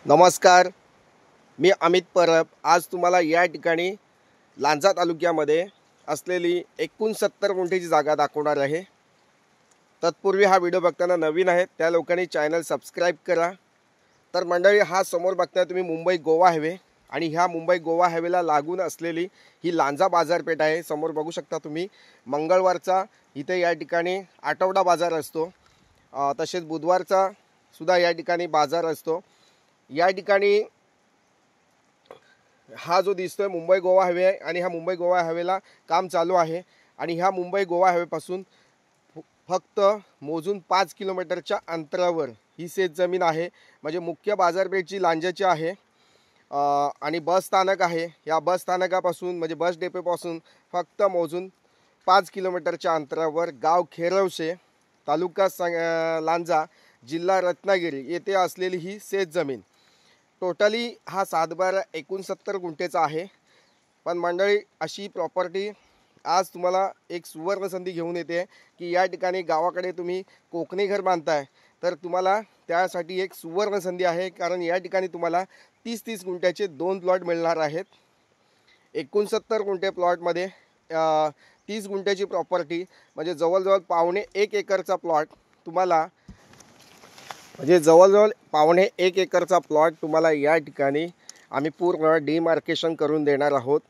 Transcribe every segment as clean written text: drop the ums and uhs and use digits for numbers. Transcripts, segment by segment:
नमस्कार, मी अमित परब आज तुम्हाला या ठिकाणी लांजा तालुक्यामध्ये असलेली 69 गुंठेची जागा दाखवणार आहे। तत्पूर्वी हा व्हिडिओ बघताना नवीन आहे त्या लोकांनी चॅनल सबस्क्राइब करा। तर मंडळी, हा समोर बघताय तुम्ही मुंबई गोवा हायवे आणि ह्या मुंबई गोवा हायवेला लागून असलेली ही लांजा बाजारपेठ आहे। समोर बघू शकता तुम्ही, मंगळवारचा इथे या ठिकाणी आठवडा बाजार असतो, तसेच बुधवारचा सुद्धा या ठिकाणी बाजार असतो। या ठिकाणी हा जो दिसतोय मुंबई गोवा हायवे आहे आणि ह्या मुंबई गोवा हायवेला काम चालू आहे आणि ह्या मुंबई गोवा हायवेपासून फक्त मोजून 5 किलोमीटरच्या अंतरावर ही शेतजमीन आहे। म्हणजे मुख्य बाजारपेठची लांजाची आहे आणि बस स्थानक आहे। या बस स्थानकापासून म्हणजे बस डेपोपासून फक्त मोजून 5 किलोमीटरच्या अंतरावर गाव खेरवशे, तालुका लांजा, जिल्हा रत्नागिरी येथे असलेली ही शेतजमीन। टोटली हा 7/12 गुंठेचा आहे। पण मंडळी, अशी प्रॉपर्टी आज तुम्हाला एक सुवर्ण संधी घेऊन येते की या ठिकाणी गावाकडे तुम्ही कोकणी घर बांधताय तर तुम्हाला त्यासाठी एक सुवर्ण संधी आहे। कारण या ठिकाणी तुम्हाला 30 गुंठ्याचे 2 प्लॉट मिळणार आहेत। 69 गुंठे प्लॉटमध्ये 30 गुंठ्याची प्रॉपर्टी म्हणजे जवळजवळ पावणे 1 एकरचा प्लॉट तुम्हाला पावणे 1 एकरचा प्लॉट तुम्हाला या ठिकाणी आम्ही पूर्ण डिमार्केशन करून देणार आहोत।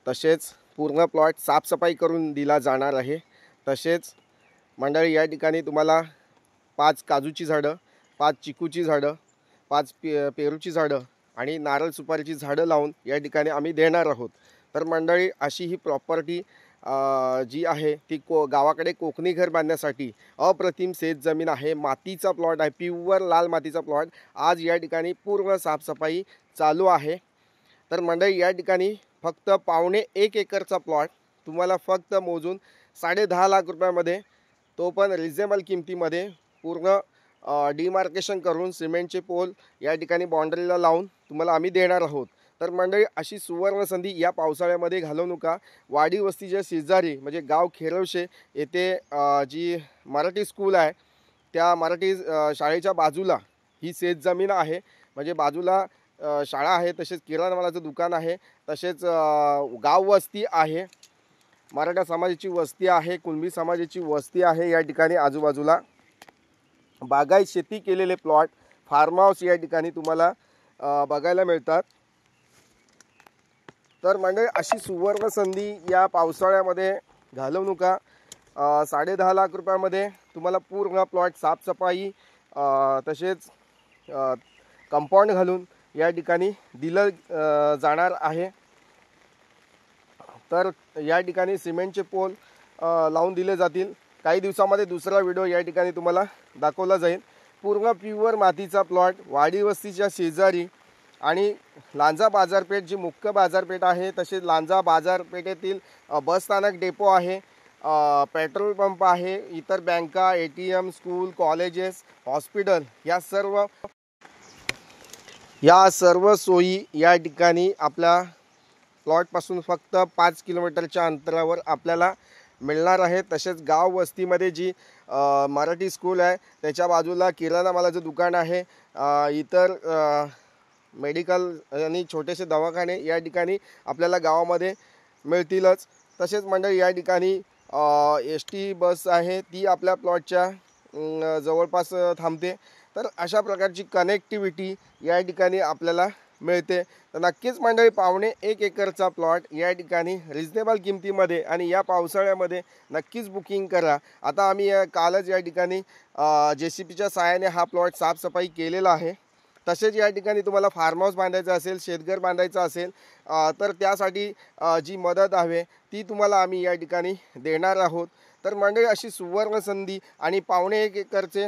तसेच पूर्ण प्लॉट साफसफाई करून दिला जाणार आहे। तसेच मंडळी, या ठिकाणी तुम्हाला 5 काजूची झाडं, 5 चिकूची झाडं, 5 पेरूची झाडं आणि नारळ सुपारीची झाडं लावून या ठिकाणी आम्ही देणार आहोत। तर मंडळी, अशी ही प्रॉपर्टी जी आहे ती गावाकडे कोकणी घर बांधण्यासाठी अप्रतिम शेतजमीन आहे। मातीचा प्लॉट आहे, प्युअर लाल मातीचा प्लॉट। आज या ठिकाणी पूर्ण साफसफाई चालू आहे। तर मंडळी, या ठिकाणी फक्त पावणे 1 एकरचा प्लॉट तुम्हाला फक्त मोजून 10.5 लाख रुपयामध्ये, तो पण रिजनेबल किमतीमध्ये, पूर्ण डिमार्केशन करून सिमेंटचे पोल या ठिकाणी बाउंड्रीला लावून तुम्हाला आम्ही देणार आहोत। तर मंडळी, अशी सुवर्ण संधी या पावसाळ्यामध्ये घालवू नका। वाडी वस्तीच्या शेजारी म्हणजे गाव खेरवशे येथे जी मराठी स्कूल आहे त्या मराठी शाळेच्या बाजूला ही शेतजमीन आहे। म्हणजे बाजूला शाळा आहे, तसेच किराणा मालाचं दुकान आहे, तसेच गाव वस्ती आहे, मराठा समाजाची वस्ती आहे, कुणबी समाजाची वस्ती आहे। या ठिकाणी आजूबाजूला बागायत शेती केलेले प्लॉट, फार्म हाऊस या ठिकाणी तुम्हाला बघायला मिळतात। तर मंडळी, अशी सुवर्ण संधी या पावसाळ्यामध्ये घालवू नका। 10.5 लाख रुपयामध्ये तुम्हाला पूर्ण प्लॉट साफसफाई तसेच कंपाऊंड घालून या ठिकाणी दिलं जाणार आहे। तर या ठिकाणी सिमेंटचे पोल लावून दिले जातील। काही दिवसामध्ये दुसरा व्हिडिओ या ठिकाणी तुम्हाला दाखवला जाईल। पूर्ण प्युअर मातीचा प्लॉट, वाडी वस्तीच्या शेजारी आणि लांजा बाजारपेठ जी मुख्य बाजारपेठ आहे, तसेच लांजा बाजारपेठेतील बस स्थानक, डेपो आहे, पेट्रोल पंप आहे, इतर बँका, ATM, स्कूल, कॉलेजेस, हॉस्पिटल या सर्व सोयी या ठिकाणी आपल्या प्लॉटपासून फक्त 5 किलोमीटरच्या अंतरावर आपल्याला मिळणार आहे। तसेच गाव वस्तीमध्ये जी मराठी स्कूल आहे त्याच्या बाजूला किराणा मालाचं दुकान आहे, इतर मेडिकल आणि छोटेसे दवाखाने या ठिकाणी आपल्याला गावामध्ये मिळतीलच। तसेच मंडळी, या ठिकाणी ST बस आहे ती आपल्या प्लॉटच्या जवळपास थांबते। तर अशा प्रकारची कनेक्टिव्हिटी या ठिकाणी आपल्याला मिळते। तर नक्कीच मंडळी, पावणे 1 एकरचा प्लॉट या ठिकाणी रिजनेबल किमतीमध्ये आणि या पावसाळ्यामध्ये नक्कीच बुकिंग करा। आता आम्ही कालच या ठिकाणी JCBच्या सहाय्याने हा प्लॉट साफसफाई केलेला आहे। तसेच या ठिकाणी तुम्हाला फार्म हाऊस बांधायचं असेल, शेतघर बांधायचं असेल तर त्यासाठी जी मदत आहे ती तुम्हाला आम्ही या ठिकाणी देणार आहोत। तर मंडळी, अशी सुवर्ण संधी आणि पावणे 1 एकरचे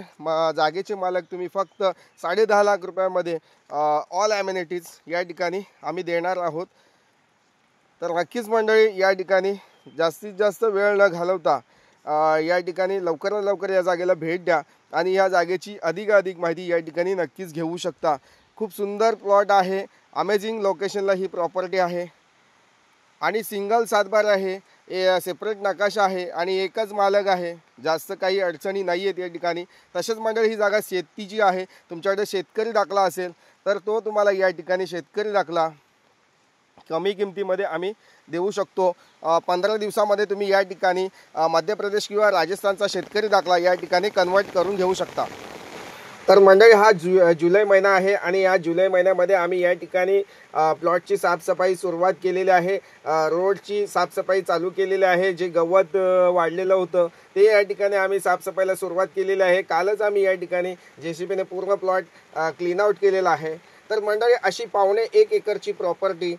जागेचे मालक तुम्ही फक्त 10.5 लाख रुपयामध्ये ऑल ॲम्युनिटीज या ठिकाणी आम्ही देणार आहोत। तर नक्कीच मंडळी, या ठिकाणी जास्तीत जास्त वेळ न घालवता या ठिकाणी लवकरात लवकर या जागेला भेट द्या आणि या जागेची अधिकाधिक माहिती या ठिकाणी नक्कीच घेऊ शकता। खूप सुंदर प्लॉट आहे, अमेझिंग लोकेशनला ही प्रॉपर्टी आहे आणि सिंगल सातबार आहे। सेपरेट नकाशा आहे आणि एकच मालक आहे, जास्त काही अडचणी नाही आहेत या ठिकाणी. तसेच मंडळी ही जागा शेतीची आहे. तुमच्याकडे शेतकरी दाखला असेल तर तो तुम्हाला या ठिकाणी शेतकरी दाखला कमी किमतीमध्ये आम्ही देऊ शकतो. 15 दिवसामध्ये तुम्ही या ठिकाणी मध्य प्रदेश किंवा राजस्थानचा शेतकरी दाखला या ठिकाणी कन्वर्ट करून घेऊ शकता. तर मंडळी हा जुलै महिना आहे आणि या जुलै महिन्यामध्ये आम्ही या ठिकाणी प्लॉटची साफसफाई सुरुवात केलेली आहे. रोडची साफसफाई चालू केलेली आहे. जे गवत वाढलेलं होतं ते या ठिकाणी आम्ही साफसफाईला सुरुवात केलेली आहे. कालच आम्ही या ठिकाणी JCBने पूर्ण प्लॉट क्लीन आउट केलेला आहे. तर मंडळी अशी 1.5 एकरची प्रॉपर्टी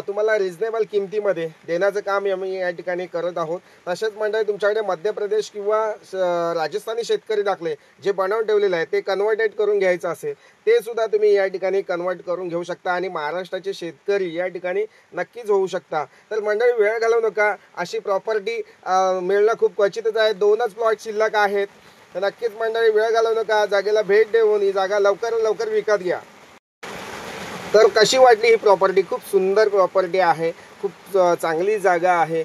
तुम्हाला रिजनेबल किमतीमध्ये देण्याचं काम आम्ही या ठिकाणी करत आहोत. तसेच मंडळी तुमच्याकडे मध्य प्रदेश किंवा राजस्थानी शेतकरी दाखले जे बनवून ठेवलेले आहे ते कन्वर्टेड करून घ्यायचं असेल ते सुद्धा तुम्ही या ठिकाणी कन्वर्ट करून घेऊ शकता आणि महाराष्ट्राचे शेतकरी या ठिकाणी नक्कीच होऊ शकता. तर मंडळी वेळ घालवू नका. अशी प्रॉपर्टी मिळणं खूप क्वचितच आहे. 2च प्लॉट शिल्लक आहेत. तर नक्कीच मंडळी वेळ घालवू नका. जागेला भेट देऊन ही जागा लवकर लवकर विकत घ्या. तर कशी वाटली ही प्रॉपर्टी? खूप सुंदर प्रॉपर्टी आहे. खूप चांगली जागा आहे.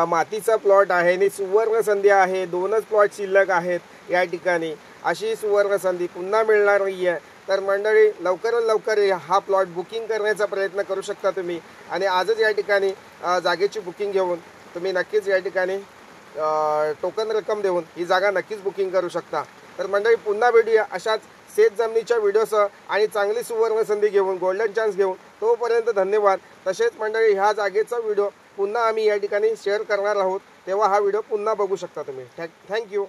मातीचा प्लॉट आहे आणि सुवर्ण संधी आहे. 2च प्लॉट शिल्लक आहेत या ठिकाणी. अशी सुवर्ण संधी पुन्हा मिळणार नाही आहे. तर मंडळी लवकरात लवकर हा प्लॉट बुकिंग करण्याचा प्रयत्न करू शकता तुम्ही आणि आजच या ठिकाणी जागेची बुकिंग घेऊन तुम्ही नक्कीच या ठिकाणी टोकन रक्कम देऊन ही जागा नक्कीच बुकिंग करू शकता. तर मंडळी पुन्हा भेटूया अशाच शेत जमिनीच्या व्हिडिओसह आणि चांगली सुवर्ण संधी घेऊन, गोल्डन चान्स घेऊन. तोपर्यंत धन्यवाद. तसेच मंडळी ह्या जागेचा व्हिडिओ पुन्हा आम्ही या ठिकाणी शेअर करणार आहोत, तेव्हा हा व्हिडिओ पुन्हा बघू शकता तुम्ही. थँक्यू.